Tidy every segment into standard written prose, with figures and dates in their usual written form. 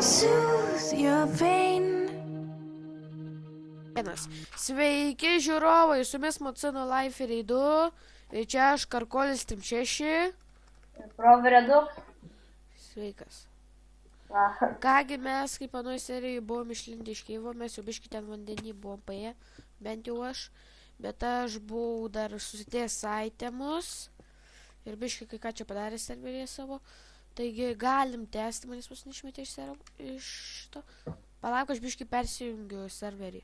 soothe your pain. Sveiki žiūrovai, su jumis Mocino Liferiai 2. Ir čia aš Karkolis Trim 6. Proveredu. Sveikas. Va. Kągi mes, kaip anoj serijai, buvom išlindę iš Keivo, mes jau biškį ten vandenį buvom paėję, bent jau aš. Bet aš buvau dar susidėjęs aitemus ir biškį kai ką čia padarė serverėje savo. Taigi galim tęsti, manis mus neišmetė iš šito. Palauk, aš biškį persijungiu serverį.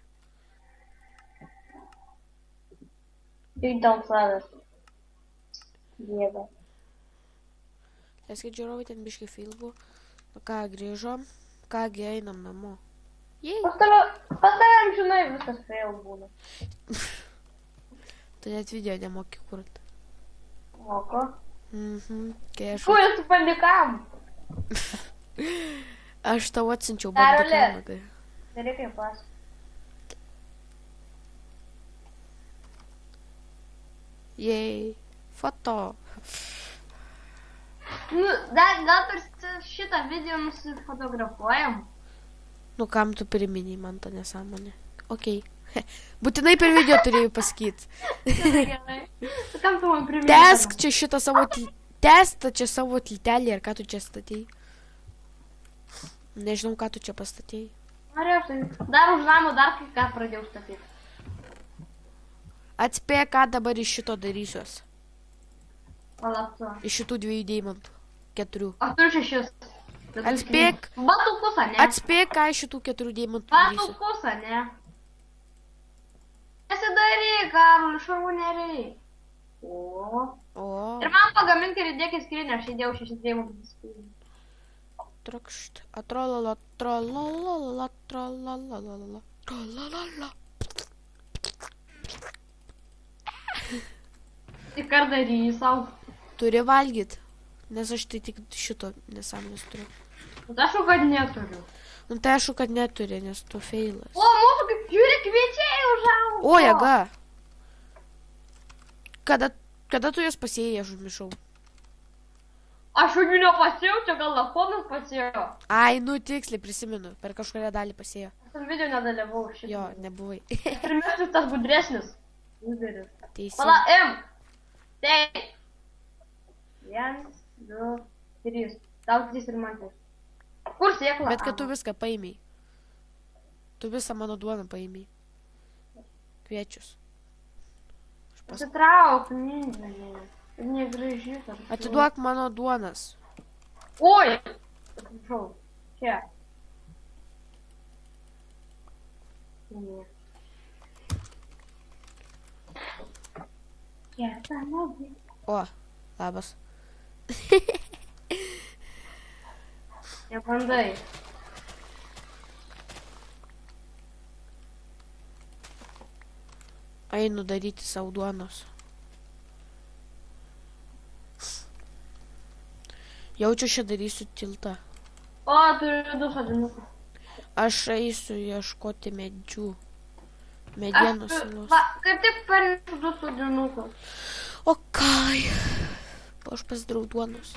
Tik dėl savęs. Dieve. Leiskit žiūrovai, ten biškį filmų. Nu ką, grįžom. Kągi, einam namo. Jei. Pas tavim, žinai, viskas fail būna. Tu net video nemoki kurt. O ko? Kai aš... Kur jūs panikam? Aš tau atsinčiau Karoli. bandikamą. Gerai kaip pas. Jei. Foto. Nu, gal per šitą video nusifotografuojam? Nu kam tu priminiai man tą nesąmonę? Okei. Būtinai per video turėjau pasakyti. Gerai. Kam tu man priminti? Tesk čia šitą savo... Testa čia savo tiltelį, ar ką tu čia statėjai? Nežinau, ką tu čia pastatėjai. Norėjau tai. Dar už namo dar kai ką pradėjau statyti. Atspėk, ką dabar iš šito darysiuos. Palaptu. Iš šitų 2 deimantų. 4. Aš turiu 6. Atspėk. Batukus, ne? Atspėk, ką iš šitų 4 deimantų darysiu. Batukus, ne? Nesidaryk, Karol, šarvūneriai. O. Ir man pagamink ir įdėk į skrinę, aš įdėjau 6 deimantus į skrinę. Trakšt. Atrolala, trolala, trolala, trolala. Tik ar daryji savo. Turi valgyt, nes aš tai tik šito nesąmonės turiu. Bet aš jau kad neturiu. Nu tai aišku, kad neturi, nes tu feilas. O, mūsų kaip žiūri kviečiai užaugo. O, jėga. Kada tu jas pasėjai, aš užmišau? Aš jų nepasėjau, čia gal lakonas pasėjo. Ai, nu tiksliai prisimenu, per kažkurią dalį pasėjo. Aš tam video nedalyvau šitą. Jo, nebuvai. Pirmiausia, tas gudresnis. Uberis. Teisė. Pala, Taip. 1, 2, 3. Tau 3 ir man 3. Kur sėkla? Bet kad tu viską paėmei. Tu visą mano duoną paėmei. Kviečius. Pasitrauk, negraži. Atiduok mano duonas. Oi! Atsiprašau. Čia. Ne. O, labas. Nebandai. Einu daryti savo duonos. Jaučiu, čia darysiu tiltą. O, turiu 2 sodinukus. Aš eisiu ieškoti medžių. Medienos salos. Kaip tik panešu 2 sodinukus. O kai? Aš pasidarau duonos.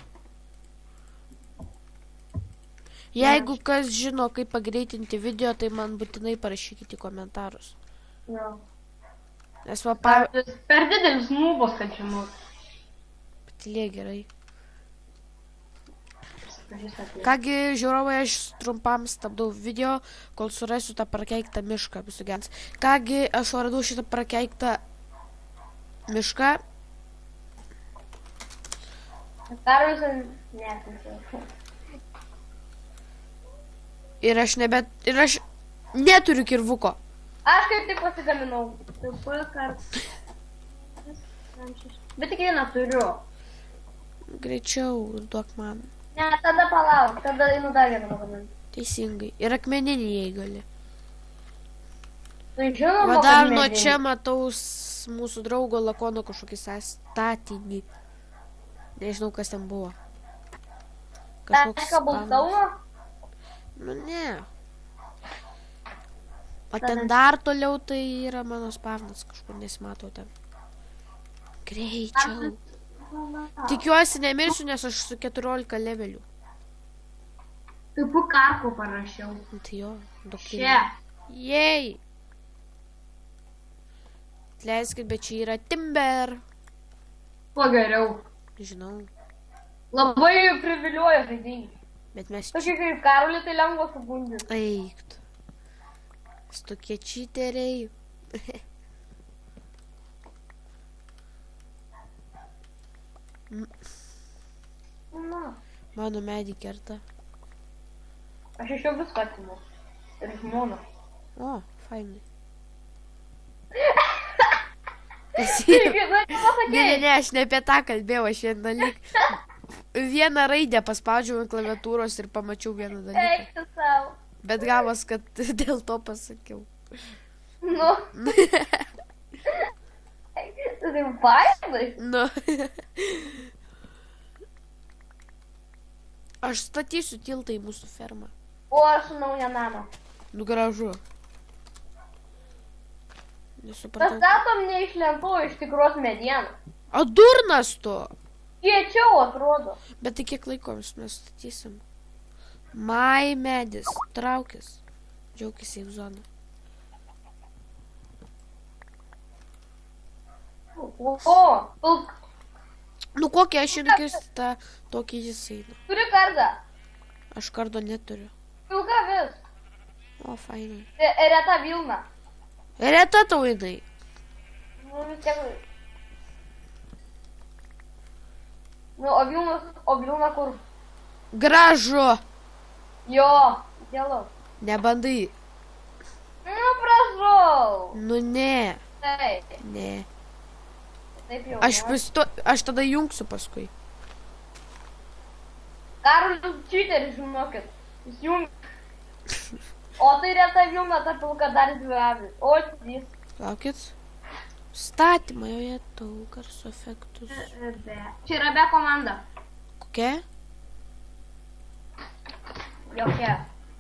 Jeigu kas žino, kaip pagreitinti video, tai man būtinai parašykite į komentarus. Jo. Nes va, Per didelis nubos, kad žinot. patilė gerai. Kągi, žiūrovai, aš trumpam stabdau video, kol surasiu tą prakeiktą mišką visų gens. Kągi, aš radau šitą prakeiktą mišką. Karolis netinka. Ir aš neturiu kirvuko. Aš kaip tik pasigaminau. Bet tik vieną turiu. Greičiau, duok man. Ne, tada palauk, tada einu dar vieną pagaminti. Teisingai. Ir akmeninį jei gali. Tai žinoma, Va dar nuo čia matau mūsų draugo Lakono kažkokį statinį. Nežinau, kas ten buvo. Kažką baltauno? Nu ne. O ten dar toliau tai yra mano spavnas, kažkur nesimatau ten. Greičiau. Tikiuosi nemirsiu, nes aš su 14 levelių. Tai pukarku parašiau. Nu, tai jo, daug Čia. Jei. Atleiskit, bet čia yra Timber. Kuo geriau. Žinau, Labai privilioja žaidėjai. bet mes čia... Tokie kaip Karolį, tai lengva sugundyti. Eiktų. Mes tokie čyteriai. Na, Mano medį kerta. aš iš jo viską atimu. Ir žmoną. O, fainai. Taigi, na, Ne, pasakėjai. ne, aš ne apie tą kalbėjau, aš vieną raidę paspaudžiau ant klaviatūros ir pamačiau vieną dalyką. Eik tu savo. Bet gavos, kad dėl to pasakiau. Nu. Tai taip fainai. Nu. Aš statysiu tiltą į mūsų fermą. O aš naują namą. Nu gražu. Nesupratau. Pastatom ne iš lentų, iš tikros medienos. O durnas tu! Kiečiau atrodo. Bet tai kiek laiko mes statysim? Mai medis, traukis. Džiaukis į zoną. O, pilk. Nu kokia aš irgi tą tokį jis eina. Turi kardą. Aš kardo neturiu. Pilka vis. O, fainai. Reta Vilna. Reta tau jinai. Nu, vis tiek. Nu, o Vilna kur? Gražu. Jo, gėlau. Nebandai. Nu, prašau. Nu ne. Taip, Ne. taip jau. Aš tada jungsiu paskui. Karolis čiteris, žinokit. Jis jungia. O tai Reta Vilna, ta pilka dar dvi avis. O, jis. Laukit. Statymą jau jie tau garso efektus. Čia yra be komanda. Kokia? Jokia.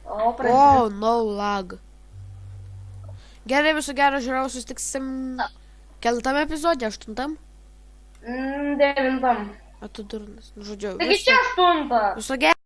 O, pradžiu. O, no lag. Gerai, visų gero žiūrovų, susitiksim keltame epizode, 8. 9. O tu durnas. Nu, žodžiu, Taigi čia 8. viso gero.